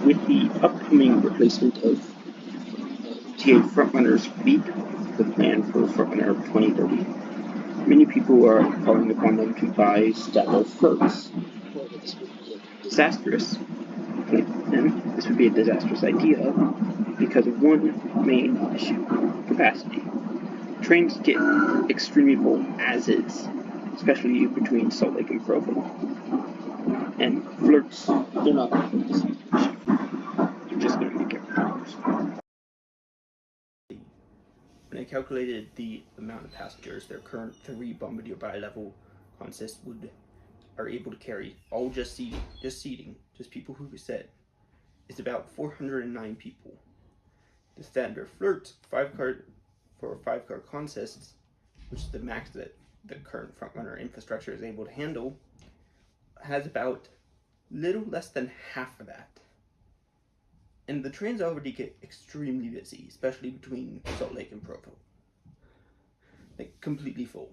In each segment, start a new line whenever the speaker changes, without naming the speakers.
with the upcoming replacement of UTA Frontrunners fleet, the plan for Frontrunner 2030, many people are calling upon them to buy Stadler FLIRTS. Disastrous. And this would be a disastrous idea because of one main issue: capacity. Trains get extremely full as is, especially between Salt Lake and Provo. And FLIRTS, they're not going to fix this issue. They're just going to make it worse.
When I calculated the amount of passengers their current 3 Bombardier bi-level consists are able to carry, all just seating, just people who sit, it's about 409 people. The standard FLIRTS 5-car consists, which is the max that the current Frontrunner infrastructure is able to handle, has about little less than half of that. And the trains already get extremely busy, especially between Salt Lake and Provo. Like, completely full.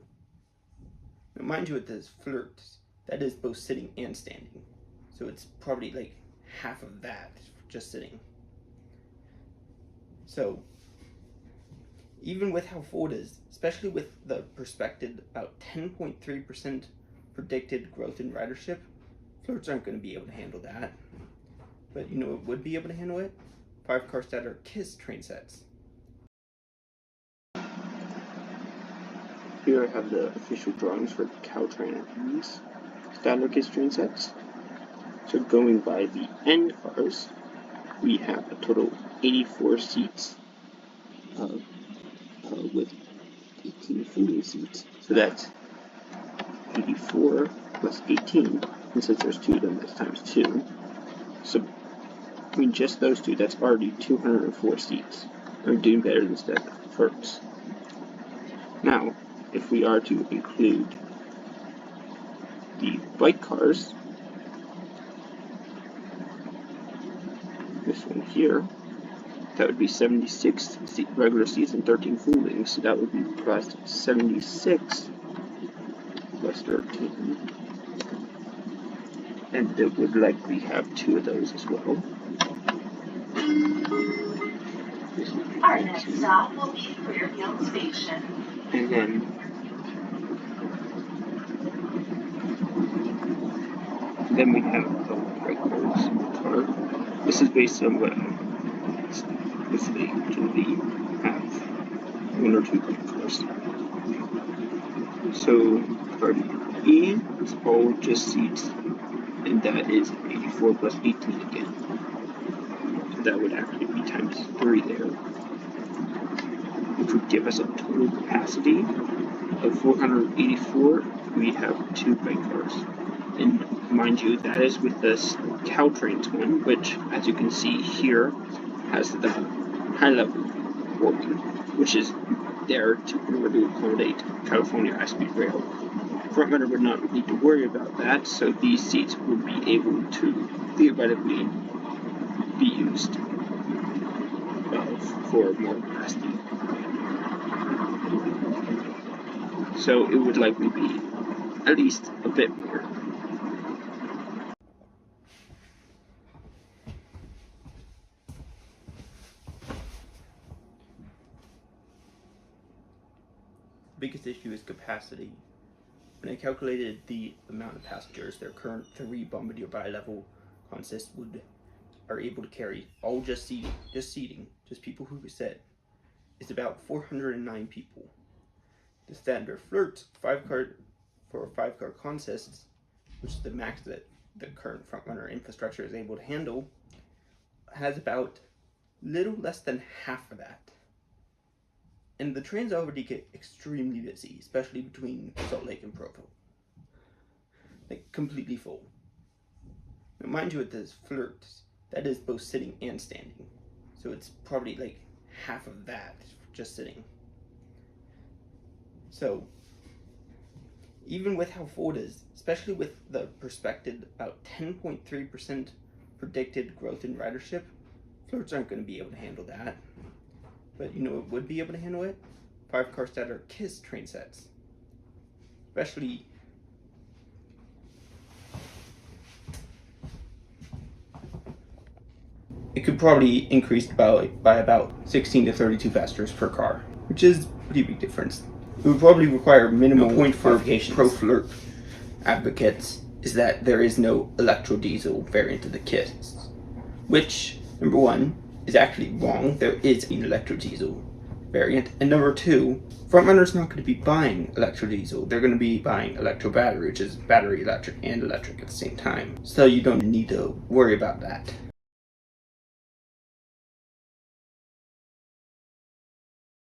Now, mind you, with this FLIRTS, that is both sitting and standing. So it's probably like half of that just sitting. So, even with how full it is, especially with the projected about 10.3% predicted growth in ridership, FLIRTS aren't going to be able to handle that. But you know what would be able to handle it? 5-car Stadler KISS train sets.
Here I have the official drawings for Caltrain and these Stadler KISS train sets. So going by the end cars, we have a total of 84 seats with 18 folding seats. So that's 84 plus 18, and since there's 2 of them, that's times 2. So between just those two, that's already 204 seats. We're doing better than FLIRTS. Now, if we are to include the bike cars, this one here, that would be 76 regular seats and 13 folding, so that would be plus 76 plus 13. And it would likely have 2 of those as well.
Our next stop will be Clearfield Station.
And then we have the breakers car. This is based on what they usually have 1 or 2 breakers. So card E is all just seats, and that is 84 plus 18 again. So that would actually be times 3 there, which would give us a total capacity of 484. We have 2 bike cars. And mind you, that is with this Caltrain's one, which, as you can see here, has the high-level organ, which is there to really accommodate California high-speed rail. Frontrunner would not need to worry about that, so these seats would be able to theoretically be used for more capacity. So it would likely be at least a bit more.
The biggest issue is capacity. When I calculated the amount of passengers their current 3 Bombardier bi-level consists are able to carry, all just seating, just people who sit, it's about 409 people. The standard FLIRTS 5-car consists, which is the max that the current Frontrunner infrastructure is able to handle, has about little less than half of that. And the trains already get extremely busy, especially between Salt Lake and Provo. Like, completely full. Now, mind you, with this FLIRTS, that is both sitting and standing. So it's probably like half of that just sitting. So, even with how full it is, especially with the projected about 10.3% predicted growth in ridership, FLIRTS aren't going to be able to handle that. But you know what would be able to handle it? 5-car Stadler KISS train sets. Especially it could probably increase by about 16 to 32 fasters per car, which is a pretty big difference. It would probably require minimal point for pro-FLIRT advocates is that there is no electro-diesel variant of the kit, which, number one, is actually wrong. There is an electro-diesel variant, and number two, Frontrunners not going to be buying electro-diesel. They're going to be buying electro-battery, which is battery electric and electric at the same time. So you don't need to worry about that.